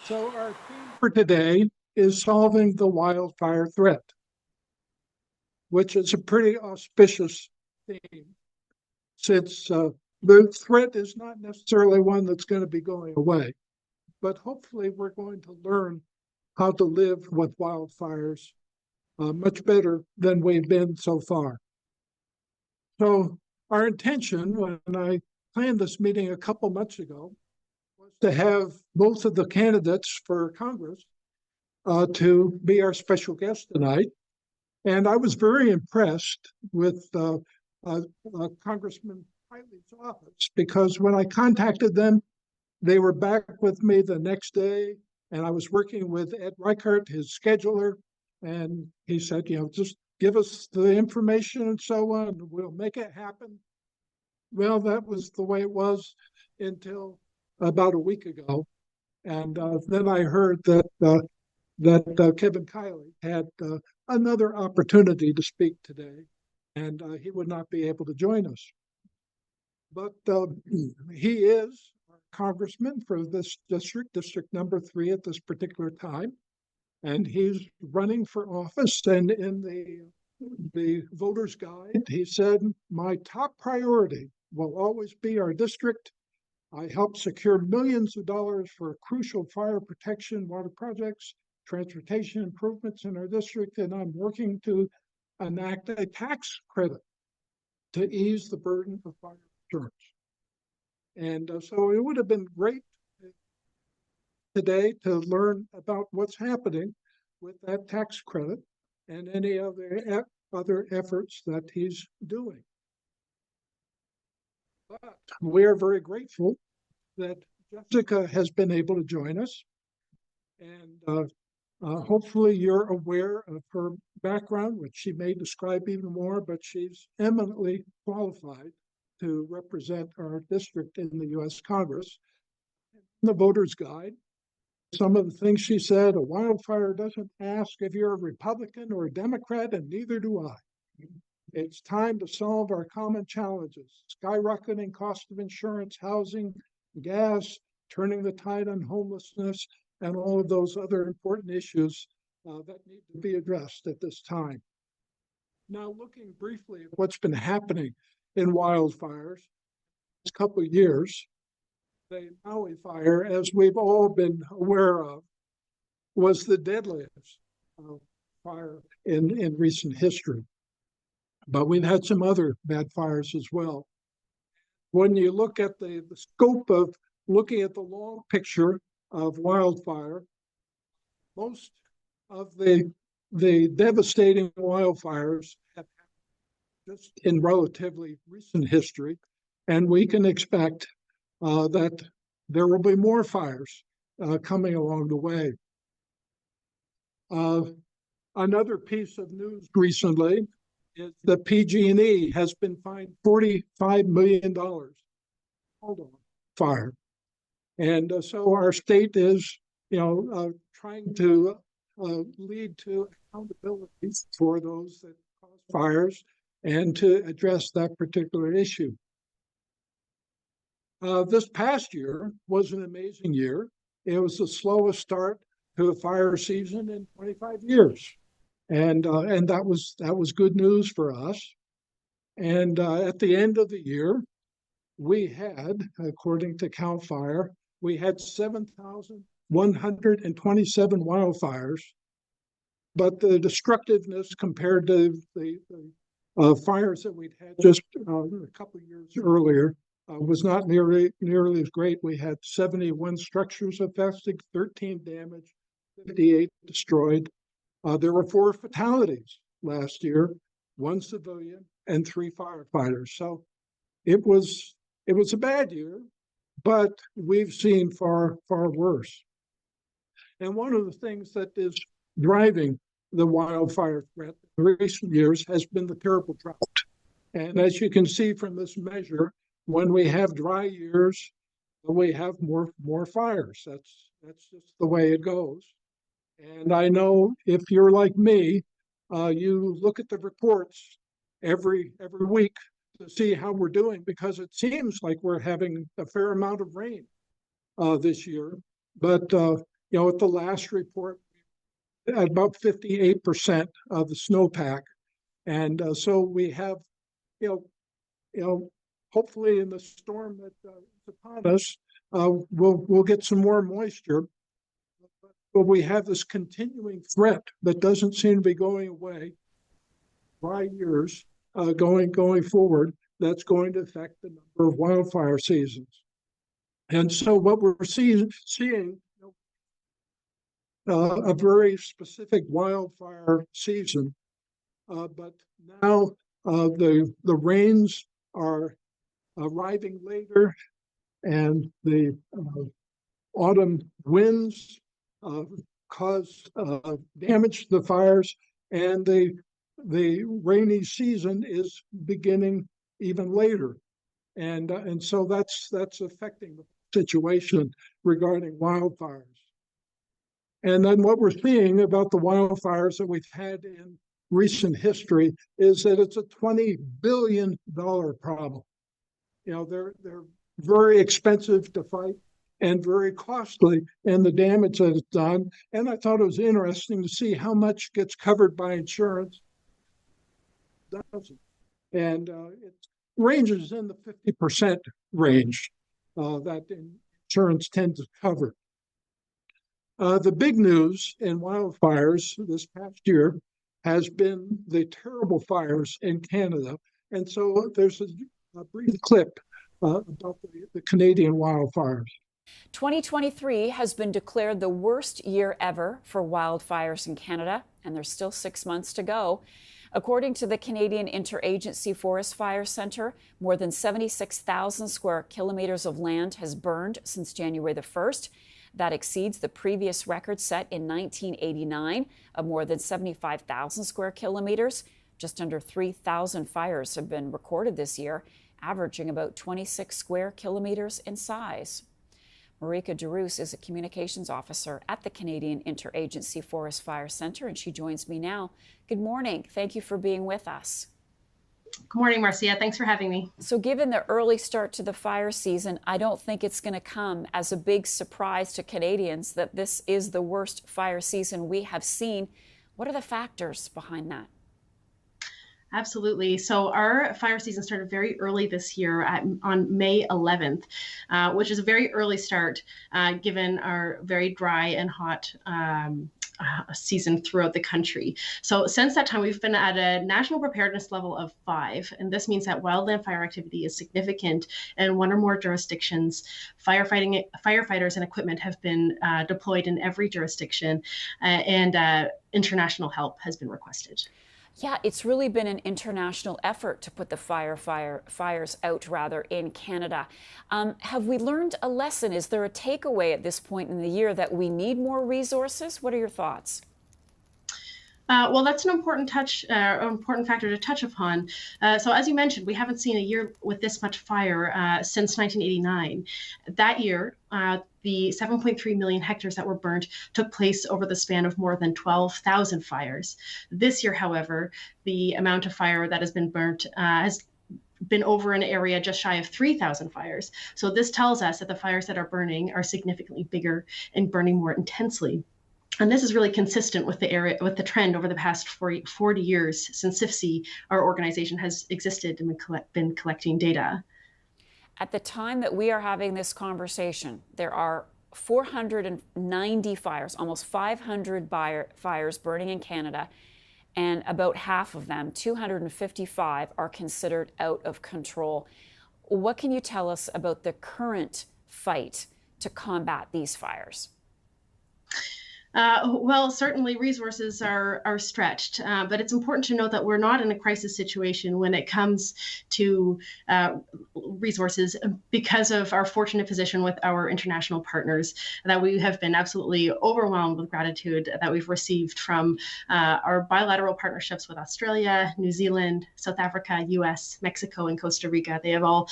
So our theme for today is solving the wildfire threat, which is a pretty auspicious theme since the threat is not necessarily one that's going to be going away, but hopefully we're going to learn how to live with wildfires much better than we've been so far. So our intention when I planned this meeting a couple months ago was to have both of the candidates for Congress to be our special guest tonight. And I was very impressed with Congressman Kiley's office because when I contacted them, they were back with me the next day. And I was working with Ed Reichert, his scheduler. And he said, just give us the information and so on. We'll make it happen. Well, that was the way it was until about a week ago. And then I heard that Kevin Kiley had another opportunity to speak today, and he would not be able to join us. But he is our congressman for this district, District Number 3 at this particular time, and he's running for office. And in the voter's guide, he said, "My top priority will always be our district. I help secure millions of dollars for crucial fire protection, water projects, transportation improvements in our district, and I'm working to enact a tax credit to ease the burden of fire insurance." And so it would have been great today to learn about what's happening with that tax credit and any other efforts that he's doing. But we are very grateful that Jessica has been able to join us. And hopefully you're aware of her background, which she may describe even more, but she's eminently qualified to represent our district in the U.S. Congress. In the voter's guide, some of the things she said: a wildfire doesn't ask if you're a Republican or a Democrat, and neither do I. It's time to solve our common challenges: skyrocketing cost of insurance, housing, gas, turning the tide on homelessness, and all of those other important issues that need to be addressed at this time. Now, looking briefly at what's been happening in wildfires this couple of years, the Maui fire, as we've all been aware of, was the deadliest fire in recent history. But we've had some other bad fires as well. When you look at the scope of looking at the long picture of wildfire, most of the devastating wildfires have happened just in relatively recent history, and we can expect that there will be more fires coming along the way. Another piece of news recently is that PG&E has been fined $45 million fire. And so our state is, trying to lead to accountability for those that cause fires and to address that particular issue. This past year was an amazing year. It was the slowest start to a fire season in 25 years. And that was good news for us. And at the end of the year, we had, according to CAL FIRE, we had 7,127 wildfires, but the destructiveness compared to the fires that we'd had just a couple of years earlier was not nearly as great. We had 71 structures affected, 13 damaged, 58 destroyed. There were 4 fatalities last year, 1 civilian and 3 firefighters. So it was a bad year, but we've seen far worse. And one of the things that is driving the wildfire threat in recent years has been the terrible drought. And as you can see from this measure, when we have dry years, we have more fires. That's just the way it goes. And I know if you're like me, you look at the reports every week to see how we're doing, because it seems like we're having a fair amount of rain this year. But at the last report, at about 58% of the snowpack. And so we have, hopefully in the storm that is upon us, we'll get some more moisture. But we have this continuing threat that doesn't seem to be going away by years going forward. That's going to affect the number of wildfire seasons. And so what we're seeing a very specific wildfire season, but now the rains are arriving later, and the autumn winds cause damage to the fires, and the rainy season is beginning even later, and so that's affecting the situation regarding wildfires. And then what we're seeing about the wildfires that we've had in recent history is that it's a $20 billion problem. They're very expensive to fight and very costly in the damage that it's done. And I thought it was interesting to see how much gets covered by insurance. And it ranges in the 50% range that insurance tends to cover. The big news in wildfires this past year has been the terrible fires in Canada. And so there's a brief clip about the Canadian wildfires. 2023 has been declared the worst year ever for wildfires in Canada, and there's still 6 months to go. According to the Canadian Interagency Forest Fire Centre, more than 76,000 square kilometers of land has burned since January the 1st. That exceeds the previous record set in 1989 of more than 75,000 square kilometers. Just under 3,000 fires have been recorded this year, averaging about 26 square kilometers in size. Marika DeRoos is a communications officer at the Canadian Interagency Forest Fire Centre, and she joins me now. Good morning. Thank you for being with us. Good morning, Marcia. Thanks for having me. So given the early start to the fire season, I don't think it's going to come as a big surprise to Canadians that this is the worst fire season we have seen. What are the factors behind that? Absolutely. So our fire season started very early this year on May 11th, which is a very early start given our very dry and hot season throughout the country. So since that time, we've been at a national preparedness level of 5, and this means that wildland fire activity is significant in one or more jurisdictions. Firefighters and equipment have been deployed in every jurisdiction, and international help has been requested. Yeah, it's really been an international effort to put the fires out in Canada. Have we learned a lesson? Is there a takeaway at this point in the year that we need more resources? What are your thoughts? Well, that's an important factor to touch upon. So as you mentioned, we haven't seen a year with this much fire since 1989. That year, the 7.3 million hectares that were burnt took place over the span of more than 12,000 fires. This year, however, the amount of fire that has been burnt has been over an area just shy of 3,000 fires. So this tells us that the fires that are burning are significantly bigger and burning more intensely. And this is really consistent with the trend over the past 40 years since CIFC, our organization, has existed and been collecting data. At the time that we are having this conversation, there are 490 fires, almost 500 fires burning in Canada, and about half of them, 255, are considered out of control. What can you tell us about the current fight to combat these fires? Well, certainly resources are stretched, but it's important to note that we're not in a crisis situation when it comes to resources because of our fortunate position with our international partners, that we have been absolutely overwhelmed with gratitude that we've received from our bilateral partnerships with Australia, New Zealand, South Africa, US, Mexico, and Costa Rica. They have all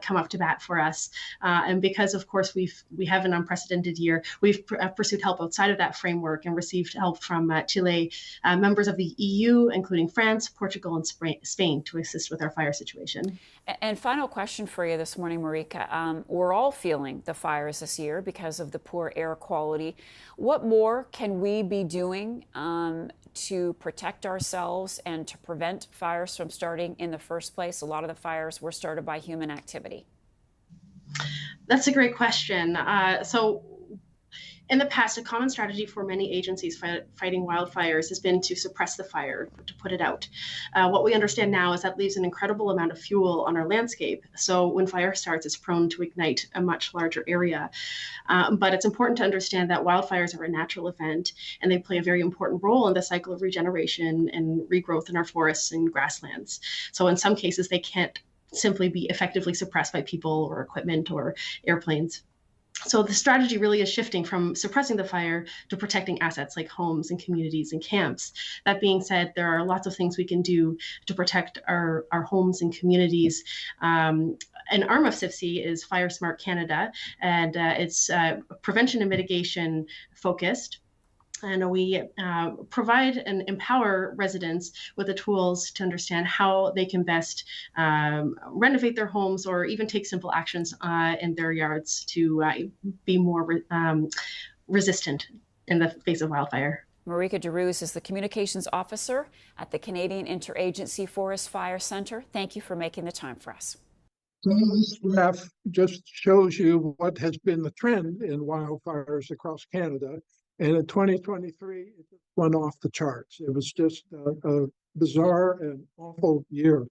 come up to bat for us. And because, of course, we have an unprecedented year, we've pursued help outside of that framework and received help from Chile, members of the EU, including France, Portugal, and Spain, to assist with our fire situation. And final question for you this morning, Marika. We're all feeling the fires this year because of the poor air quality. What more can we be doing to protect ourselves and to prevent fires from starting in the first place? A lot of the fires were started by human activity. That's a great question. So in the past, a common strategy for many agencies fighting wildfires has been to suppress the fire, to put it out. What we understand now is that leaves an incredible amount of fuel on our landscape. So when fire starts, it's prone to ignite a much larger area. But it's important to understand that wildfires are a natural event, and they play a very important role in the cycle of regeneration and regrowth in our forests and grasslands. So in some cases, they can't simply be effectively suppressed by people or equipment or airplanes. So the strategy really is shifting from suppressing the fire to protecting assets like homes and communities and camps. That being said, there are lots of things we can do to protect our homes and communities. An arm of CIFC is Fire Smart Canada, and it's prevention and mitigation focused. And we provide and empower residents with the tools to understand how they can best renovate their homes or even take simple actions in their yards to be more resistant in the face of wildfire. Marika DeRuz is the Communications Officer at the Canadian Interagency Forest Fire Centre. Thank you for making the time for us. So this graph just shows you what has been the trend in wildfires across Canada. And in 2023, it went off the charts. It was just a bizarre and awful year.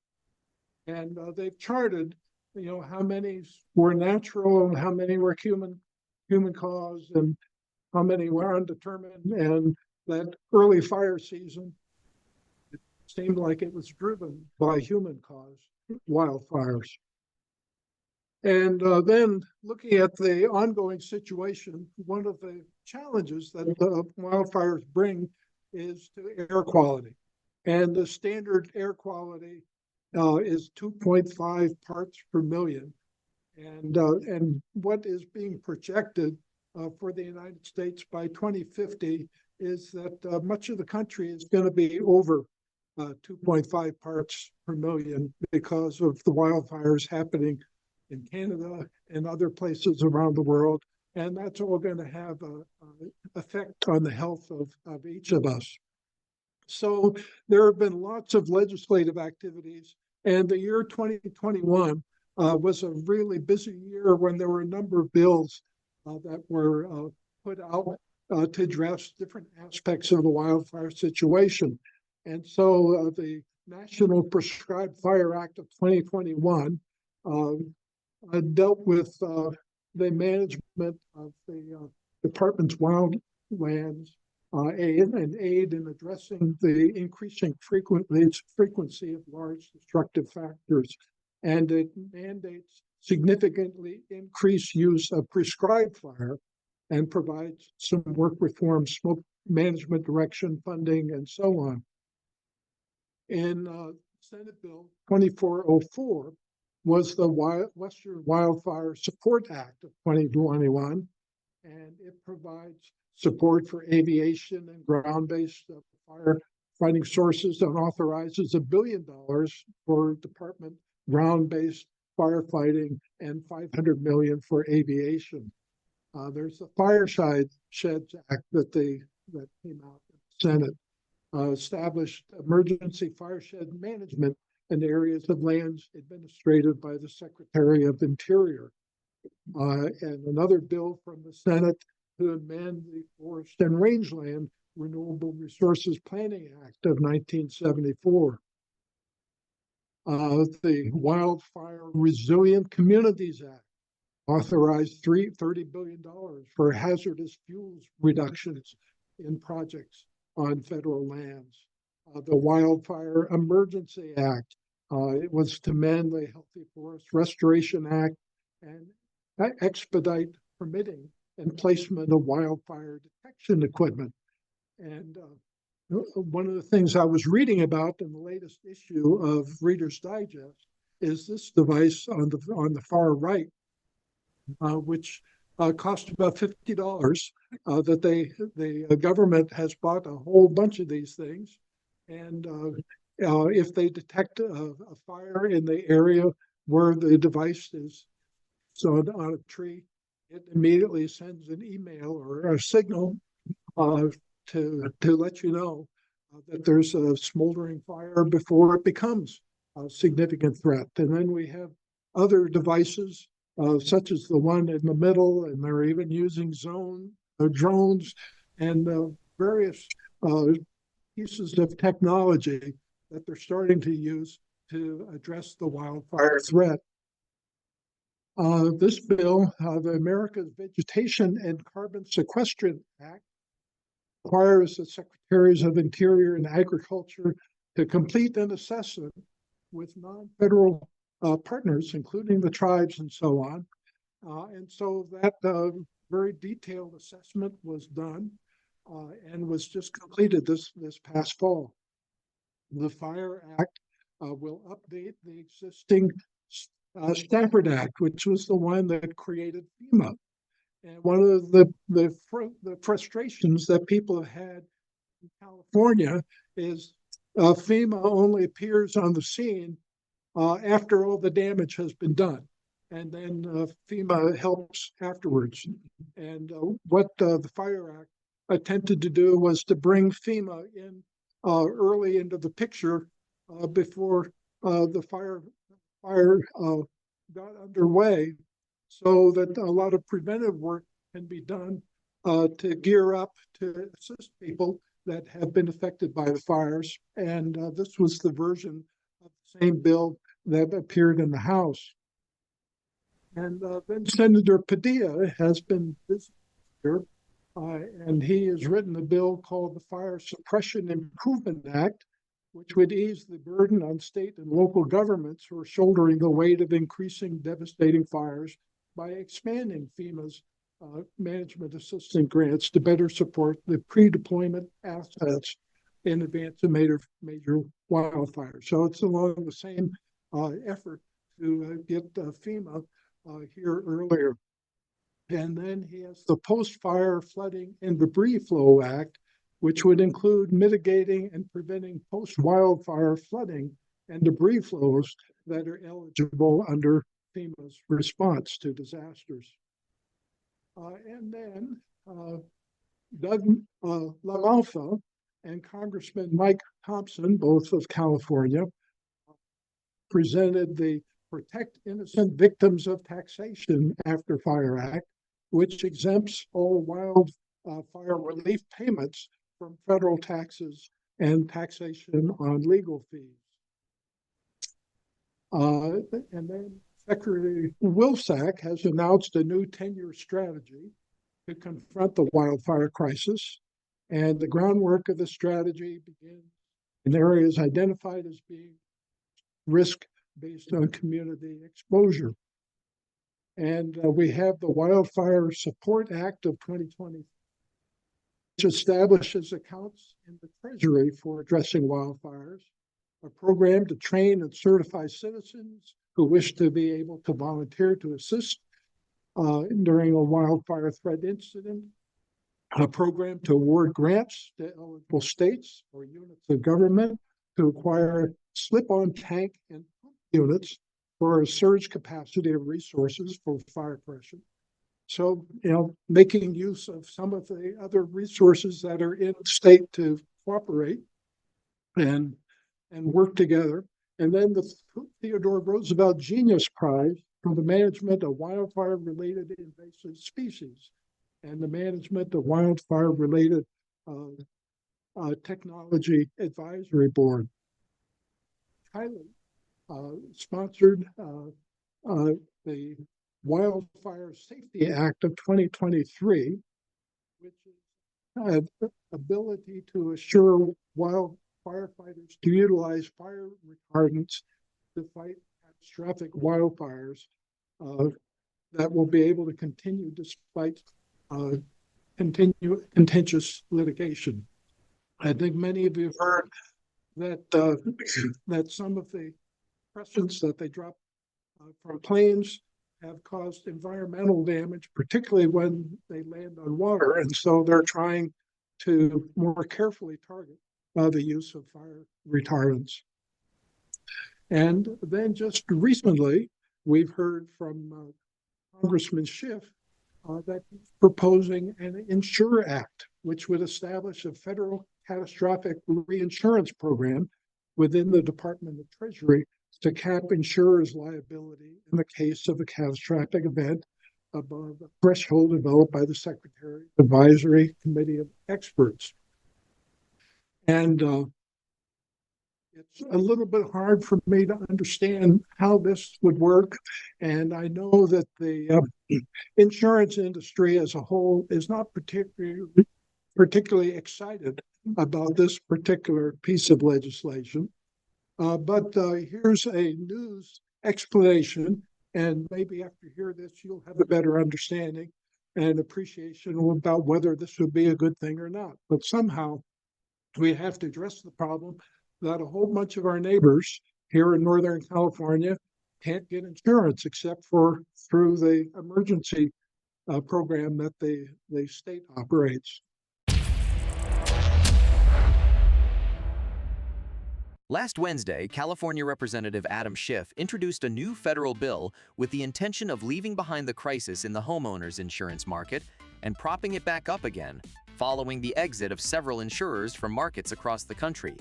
And they've charted, how many were natural and how many were human caused and how many were undetermined. And that early fire season, it seemed like it was driven by human caused wildfires. And then looking at the ongoing situation, one of the challenges that the wildfires bring is to air quality. And the standard air quality is 2.5 parts per million. And what is being projected for the United States by 2050 is that much of the country is going to be over 2.5 parts per million because of the wildfires happening in Canada and other places around the world. And that's all going to have an effect on the health of each of us. So there have been lots of legislative activities, and the year 2021 was a really busy year when there were a number of bills that were put out to address different aspects of the wildfire situation. And so the National Prescribed Fire Act of 2021 dealt with the management of the department's wildlands aid in addressing the increasing frequency of large destructive factors. And it mandates significantly increased use of prescribed fire and provides some work reform, smoke management direction, funding, and so on. In Senate Bill 2404, was the Western Wildfire Support Act of 2021, and it provides support for aviation and ground-based firefighting sources and authorizes $1 billion for department ground-based firefighting and $500 million for aviation. There's the Firesheds Act that came out in the Senate, established emergency fireshed management in areas of lands administrated by the Secretary of Interior. And another bill from the Senate to amend the Forest and Rangeland Renewable Resources Planning Act of 1974. The Wildfire Resilient Communities Act authorized $30 billion for hazardous fuels reductions in projects on federal lands. The Wildfire Emergency Act, it was to amend the Healthy Forest Restoration Act and expedite permitting and placement of wildfire detection equipment. And one of the things I was reading about in the latest issue of Reader's Digest is this device on the far right, which cost about $50. That the government has bought a whole bunch of these things, and if they detect a fire in the area where the device is on a tree, it immediately sends an email or a signal uh, to let you know that there's a smoldering fire before it becomes a significant threat. And then we have other devices, such as the one in the middle, and they're even using drones and various uh, pieces of technology that they're starting to use to address the wildfire threat. This bill, the America's Vegetation and Carbon Sequestration Act, requires the Secretaries of Interior and Agriculture to complete an assessment with non-federal partners, including the tribes and so on. And so that very detailed assessment was done and was just completed this past fall. The Fire Act will update the existing Stafford Act, which was the one that created FEMA. And one of the frustrations that people have had in California is FEMA only appears on the scene after all the damage has been done. And then FEMA helps afterwards. And what the Fire Act attempted to do was to bring FEMA in early into the picture before the fire got underway, so that a lot of preventive work can be done to gear up to assist people that have been affected by the fires. And this was the version of the same bill that appeared in the House. And then Senator Padilla has been busy here, and he has written a bill called the Fire Suppression Improvement Act, which would ease the burden on state and local governments who are shouldering the weight of increasing devastating fires by expanding FEMA's management assistance grants to better support the pre-deployment assets in advance of major wildfires. So it's along the same effort to get FEMA here earlier. And then he has the Post-Fire Flooding and Debris Flow Act, which would include mitigating and preventing post-wildfire flooding and debris flows that are eligible under FEMA's response to disasters. And then Doug LaMalfa and Congressman Mike Thompson, both of California, presented the Protect Innocent Victims of Taxation After Fire Act, which exempts all wildfire relief payments from federal taxes and taxation on legal fees. And then Secretary Vilsack has announced a new 10-year strategy to confront the wildfire crisis. And the groundwork of the strategy begins in areas identified as being risk based on community exposure. And we have the Wildfire Support Act of 2020, which establishes accounts in the Treasury for addressing wildfires, a program to train and certify citizens who wish to be able to volunteer to assist during a wildfire threat incident, a program to award grants to eligible states or units of government to acquire slip-on tank and pump units for a surge capacity of resources for fire suppression. So, making use of some of the other resources that are in the state to cooperate and work together. And then the Theodore Roosevelt Genius Prize for the management of wildfire-related invasive species and the management of wildfire-related technology advisory board. Kylie sponsored the Wildfire Safety Act of 2023, which is ability to assure firefighters to utilize fire retardants to fight catastrophic wildfires that will be able to continue despite contentious litigation. I think many of you have heard that that some of the precedents that they drop from planes have caused environmental damage, particularly when they land on water. And so they're trying to more carefully target the use of fire retardants. And then just recently, we've heard from Congressman Schiff that he's proposing an Insure Act, which would establish a federal catastrophic reinsurance program within the Department of Treasury to cap insurers' liability in the case of a catastrophic event above a threshold developed by the Secretary Advisory Committee of Experts. And it's a little bit hard for me to understand how this would work. And I know that the insurance industry as a whole is not particularly excited about this particular piece of legislation. But here's a news explanation, and maybe after you hear this, you'll have a better understanding and appreciation about whether this would be a good thing or not. But somehow we have to address the problem that a whole bunch of our neighbors here in Northern California can't get insurance except for through the emergency program that the state operates. Last Wednesday, California Representative Adam Schiff introduced a new federal bill with the intention of leaving behind the crisis in the homeowners insurance market and propping it back up again, following the exit of several insurers from markets across the country.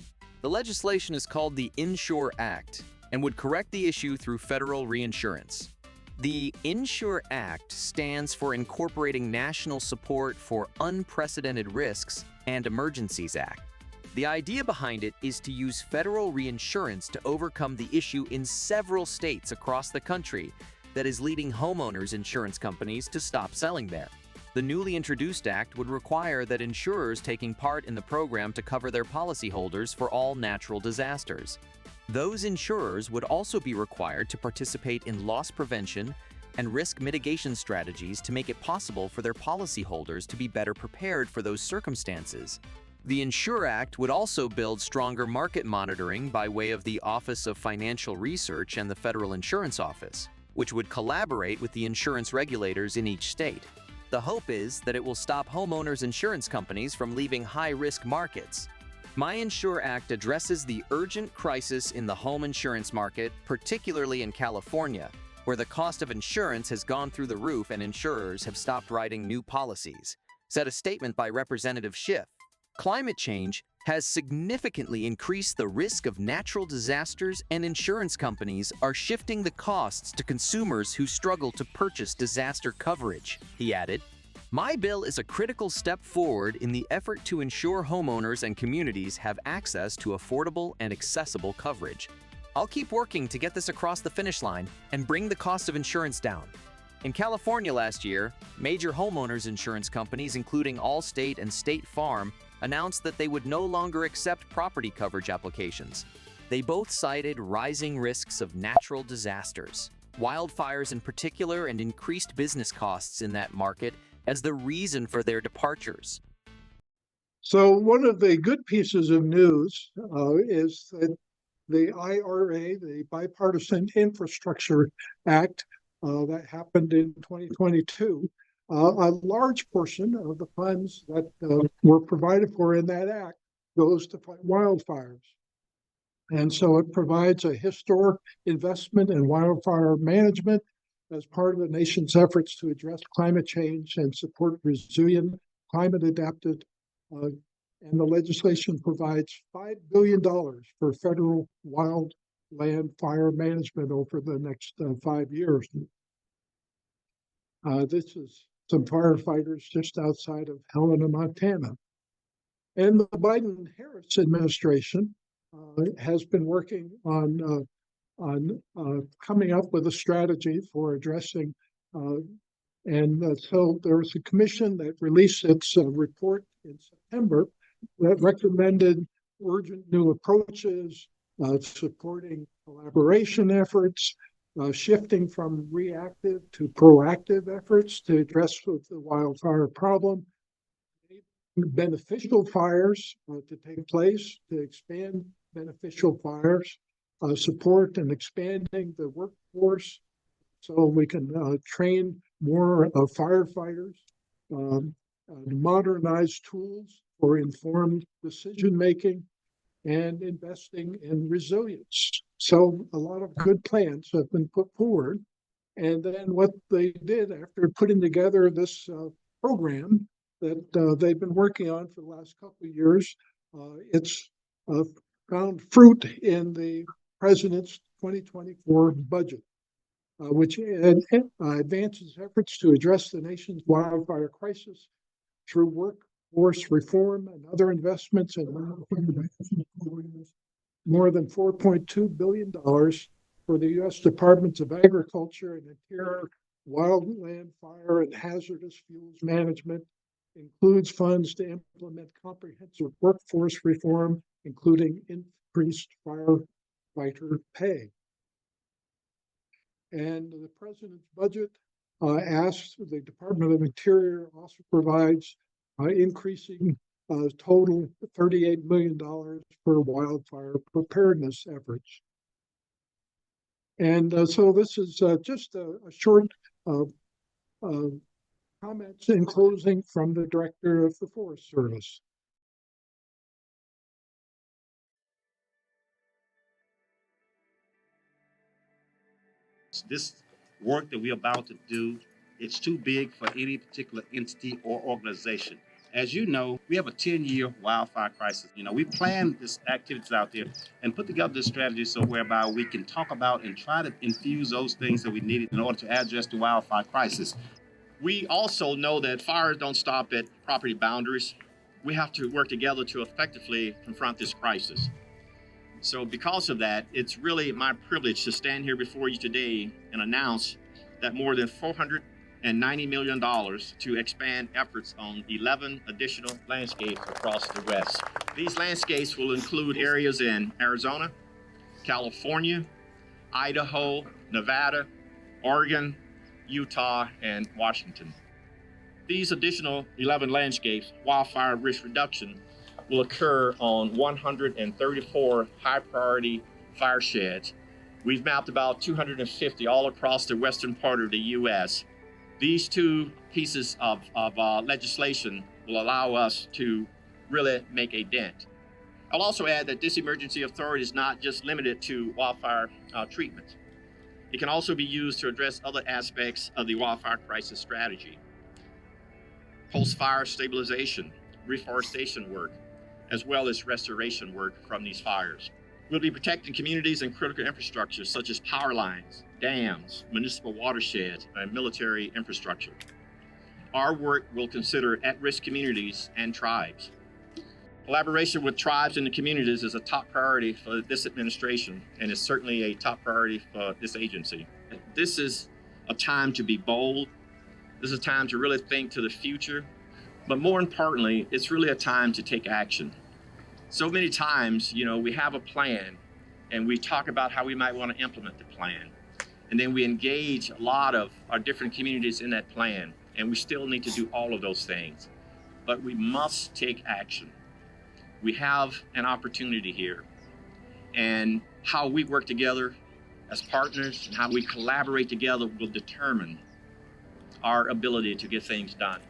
The legislation is called the Insure Act and would correct the issue through federal reinsurance. The Insure Act stands for Incorporating National Support for Unprecedented Risks and Emergencies Act. The idea behind it is to use federal reinsurance to overcome the issue in several states across the country that is leading homeowners insurance companies to stop selling there. The newly introduced act would require that insurers taking part in the program to cover their policyholders for all natural disasters. Those insurers would also be required to participate in loss prevention and risk mitigation strategies to make it possible for their policyholders to be better prepared for those circumstances. The Insure Act would also build stronger market monitoring by way of the Office of Financial Research and the Federal Insurance Office, which would collaborate with the insurance regulators in each state. The hope is that it will stop homeowners insurance companies from leaving high-risk markets. My Insure Act addresses the urgent crisis in the home insurance market, particularly in California, where the cost of insurance has gone through the roof and insurers have stopped writing new policies, said a statement by Representative Schiff. Climate change has significantly increased the risk of natural disasters, and insurance companies are shifting the costs to consumers who struggle to purchase disaster coverage, he added. My bill is a critical step forward in the effort to ensure homeowners and communities have access to affordable and accessible coverage. I'll keep working to get this across the finish line and bring the cost of insurance down. In California last year, major homeowners insurance companies, including Allstate and State Farm, announced that they would no longer accept property coverage applications. They both cited rising risks of natural disasters, wildfires in particular, and increased business costs in that market as the reason for their departures. So one of the good pieces of news is that the IRA, the Bipartisan Infrastructure Act, that happened in 2022, a large portion of the funds that were provided for in that act goes to fight wildfires. And so it provides a historic investment in wildfire management as part of the nation's efforts to address climate change and support resilient, climate-adapted, and the legislation provides $5 billion for federal wildland fire management over the next 5 years. This is some firefighters just outside of Helena, Montana. And the Biden-Harris administration has been working on coming up with a strategy for addressing, so there was a commission that released its report in September that recommended urgent new approaches, supporting collaboration efforts, shifting from reactive to proactive efforts to address the wildfire problem, beneficial fires to take place, to expand beneficial fires, support and expanding the workforce, so we can train more firefighters, modernize tools for informed decision making, and investing in resilience. So a lot of good plans have been put forward. And then what they did after putting together this program that they've been working on for the last couple of years, it's found fruit in the president's 2024 budget, which advances efforts to address the nation's wildfire crisis through workforce reform and other investments in more than $4.2 billion for the U.S. Departments of Agriculture and Interior, Wildland Fire and Hazardous Fuels Management, includes funds to implement comprehensive workforce reform, including increased firefighter pay. And the president's budget asks the Department of Interior also provides increasing total $38 million for wildfire preparedness efforts. And so this is just a short comments in closing from the Director of the Forest Service. This work that we're about to do, it's too big for any particular entity or organization. As you know, we have a 10-year wildfire crisis. We planned this activities out there and put together this strategy so whereby we can talk about and try to infuse those things that we needed in order to address the wildfire crisis. We also know that fires don't stop at property boundaries. We have to work together to effectively confront this crisis. So because of that, it's really my privilege to stand here before you today and announce that more than $490 million to expand efforts on 11 additional landscapes across the West. These landscapes will include areas in Arizona, California, Idaho, Nevada, Oregon, Utah, and Washington. These additional 11 landscapes, wildfire risk reduction, will occur on 134 high-priority fire sheds. We've mapped about 250 all across the western part of the U.S. These two pieces of legislation will allow us to really make a dent. I'll also add that this emergency authority is not just limited to wildfire treatment. It can also be used to address other aspects of the wildfire crisis strategy. Post-fire stabilization, reforestation work, as well as restoration work from these fires. We'll be protecting communities and critical infrastructure such as power lines, dams, municipal watersheds, and military infrastructure. Our work will consider at-risk communities and tribes. Collaboration with tribes and the communities is a top priority for this administration, and is certainly a top priority for this agency. This is a time to be bold. This is a time to really think to the future. But more importantly, it's really a time to take action. So many times, we have a plan and we talk about how we might want to implement the plan. And then we engage a lot of our different communities in that plan. And we still need to do all of those things. But we must take action. We have an opportunity here. And how we work together as partners and how we collaborate together will determine our ability to get things done.